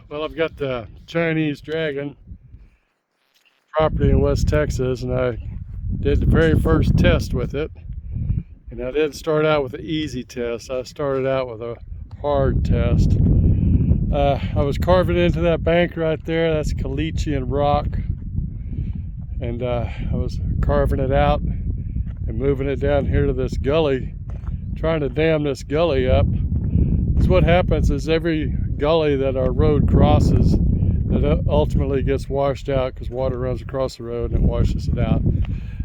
Well, I've got the Chinese dragon property in West Texas, and I did the very first test with it. And I didn't start out with an easy test. I started out with a hard test. I was carving into that bank right there. That's caliche and rock. And I was carving it out and moving it down here to this gully, trying to dam this gully up. Because what happens is every gully that our road crosses, that ultimately gets washed out because water runs across the road and it washes it out.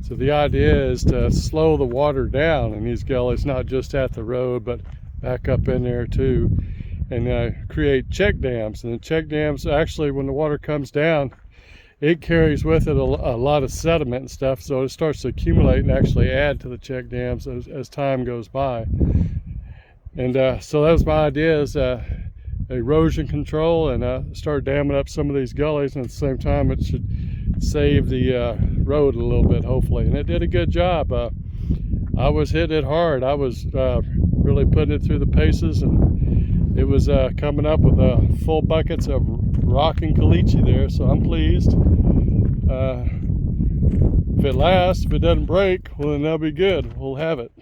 So the idea is to slow the water down in these gullies, not just at the road, but back up in there too, and create check dams. And the check dams, actually, when the water comes down, it carries with it a lot of sediment and stuff, so it starts to accumulate and actually add to the check dams as time goes by. And so that was my idea, is erosion control, and start damming up some of these gullies, and at the same time it should save the road a little bit, hopefully. And it did a good job. I was hitting it hard. I was really putting it through the paces, and it was coming up with full buckets of rock and caliche there, so I'm pleased. If it lasts, if it doesn't break, well, then that'll be good. We'll have it.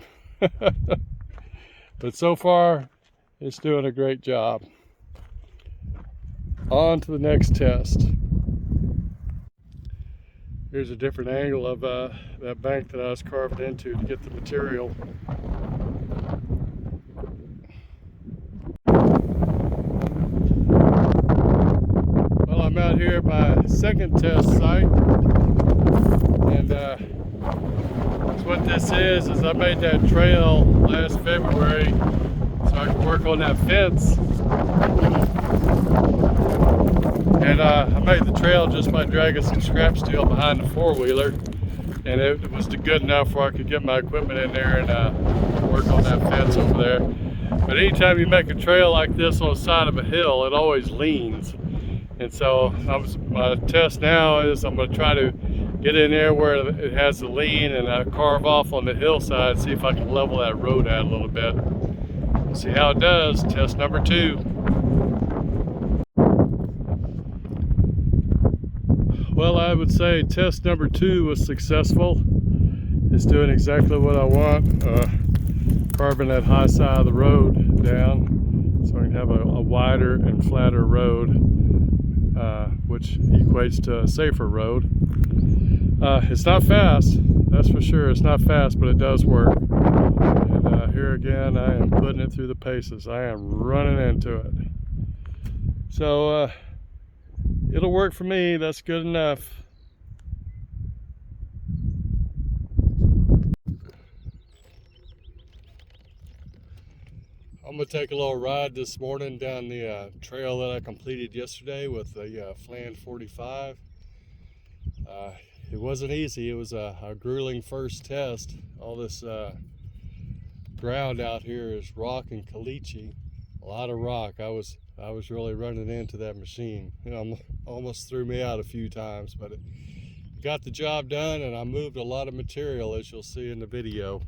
But so far, it's doing a great job. On to the next test. Here's a different angle of that bank that I was carved into to get the material. Well, I'm out here at my second test site, and so what this is I made that trail last February so I could work on that fence. And I made the trail just by dragging some scrap steel behind the four-wheeler, and it was good enough where I could get my equipment in there and work on that fence over there. But anytime you make a trail like this on the side of a hill, it always leans. And so my test now is I'm going to try to get in there where it has the lean and carve off on the hillside, see if I can level that road out a little bit. See how it does. Test number 2. Well, I would say test number 2 was successful. It's doing exactly what I want, carving that high side of the road down so I can have a wider and flatter road, which equates to a safer road. It's not fast, that's for sure. It's not fast, but it does work. And here again, I am putting it through the paces. I am running into it. So, it'll work for me. That's good enough. I'm going to take a little ride this morning down the trail that I completed yesterday with the Fland 45. It wasn't easy. It was a grueling first test. All this ground out here is rock and caliche. A lot of rock. I was really running into that machine. You know, almost threw me out a few times, but it got the job done, and I moved a lot of material, as you'll see in the video.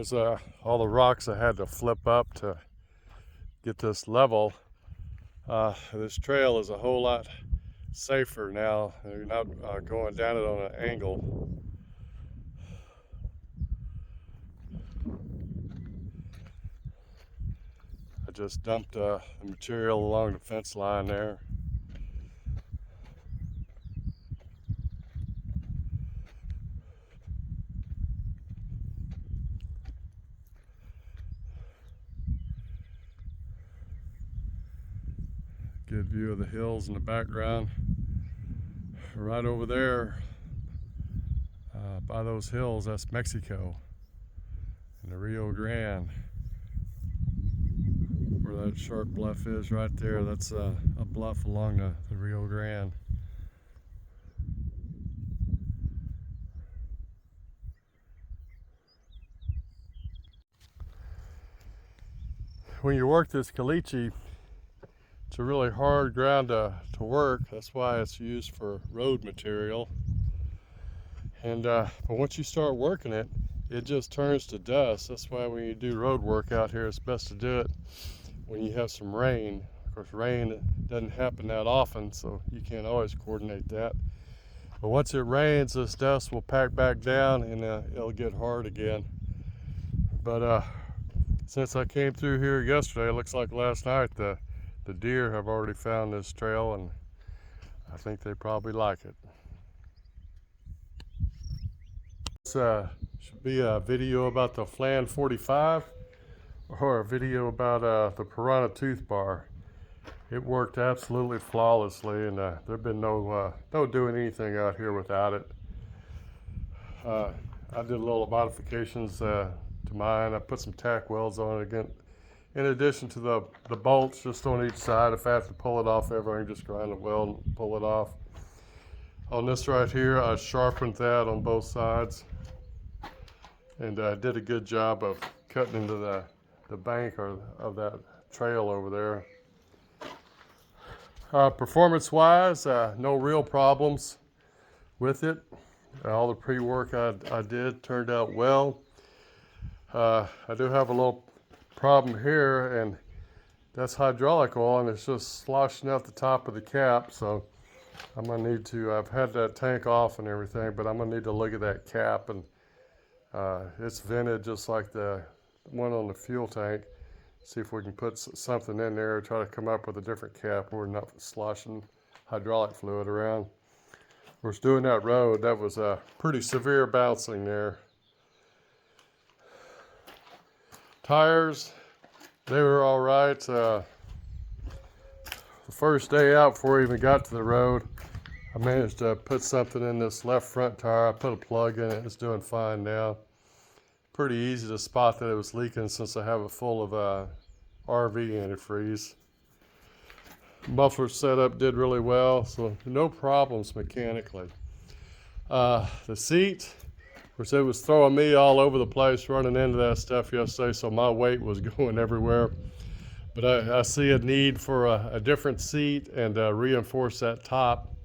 There's all the rocks I had to flip up to get this level. This trail is a whole lot safer now. You're not going down it on an angle. I just dumped the material along the fence line there. Good view of the hills in the background. Right over there, by those hills, that's Mexico and the Rio Grande. Where that sharp bluff is right there, that's a bluff along the Rio Grande. When you work this caliche, it's a really hard ground to work. That's why it's used for road material. And but once you start working it, it just turns to dust. That's why when you do road work out here, it's best to do it when you have some rain. Of course, rain doesn't happen that often, so you can't always coordinate that. But once it rains, this dust will pack back down and it'll get hard again. But since I came through here yesterday, it looks like last night the deer have already found this trail, and I think they probably like it. This should be a video about the Fland 45 or a video about the Piranha tooth bar. It worked absolutely flawlessly, and there've been no doing anything out here without it. I did a little modifications to mine. I put some tack welds on it again. In addition to the bolts just on each side, if I have to pull it off ever, I can just grind the weld and pull it off. On this right here, I sharpened that on both sides, and I did a good job of cutting into the bank of that trail over there. Performance-wise, no real problems with it. All the pre-work I did turned out well. I do have a little problem here, and that's hydraulic oil, and it's just sloshing out the top of the cap. So I'm gonna need to, I've had that tank off and everything, but I'm gonna need to look at that cap, and it's vented just like the one on the fuel tank. See if we can put something in there, try to come up with a different cap where we're not sloshing hydraulic fluid around. Of course, doing that road, that was a pretty severe bouncing there. Tires, they were all right. The first day out before we even got to the road, I managed to put something in this left front tire. I put a plug in it. It's doing fine now. Pretty easy to spot that it was leaking since I have it full of RV antifreeze. Muffler setup did really well, so no problems mechanically. The seat, of course, it was throwing me all over the place running into that stuff yesterday, so my weight was going everywhere. But I see a need for a different seat and reinforce that top.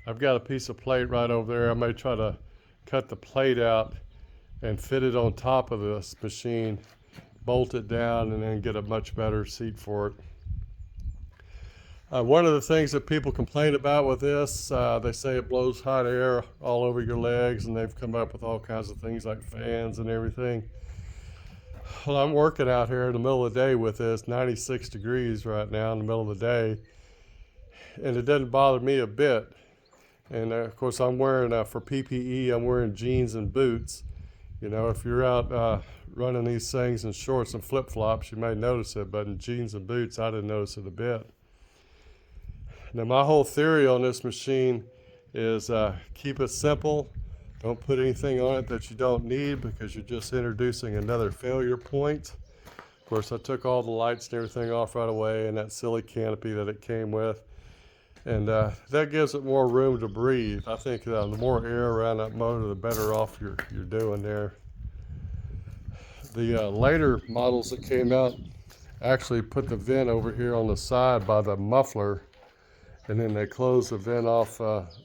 I've got a piece of plate right over there. I may try to cut the plate out and fit it on top of this machine, bolt it down, and then get a much better seat for it. One of the things that people complain about with this, they say it blows hot air all over your legs, and they've come up with all kinds of things like fans and everything. Well, I'm working out here in the middle of the day with this, 96 degrees right now in the middle of the day, and it doesn't bother me a bit. And of course, I'm wearing, for PPE, I'm wearing jeans and boots. You know, if you're out running these things in shorts and flip-flops, you may notice it, but in jeans and boots, I didn't notice it a bit. Now, my whole theory on this machine is keep it simple. Don't put anything on it that you don't need, because you're just introducing another failure point. Of course, I took all the lights and everything off right away, and that silly canopy that it came with. And that gives it more room to breathe. I think the more air around that motor, the better off you're doing there. The later models that came out actually put the vent over here on the side by the muffler, and then they close the vent off,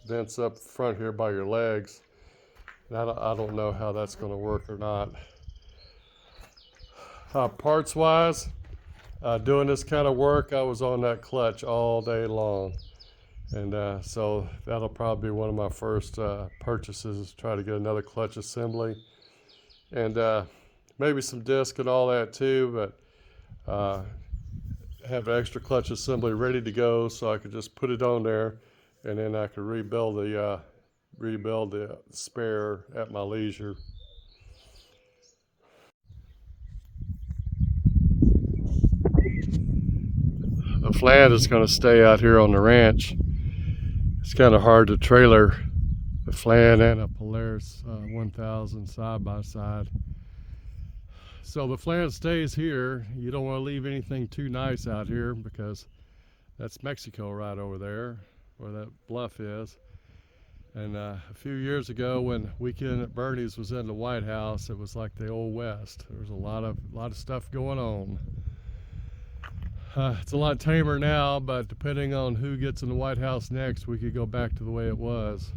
vents up front here by your legs. And I don't know how that's going to work or not. Parts wise, doing this kind of work, I was on that clutch all day long. And so that'll probably be one of my first purchases, is try to get another clutch assembly. And maybe some disc and all that too, but have an extra clutch assembly ready to go so I could just put it on there, and then I could rebuild the spare at my leisure. The Fland is going to stay out here on the ranch. It's kind of hard to trailer the Fland and a Polaris 1000 side by side. So the Fland stays here. You don't want to leave anything too nice out here, because that's Mexico right over there, where that bluff is. And a few years ago, when Weekend at Bernie's was in the White House, it was like the old West. There was a lot of stuff going on. It's a lot tamer now, but depending on who gets in the White House next, we could go back to the way it was.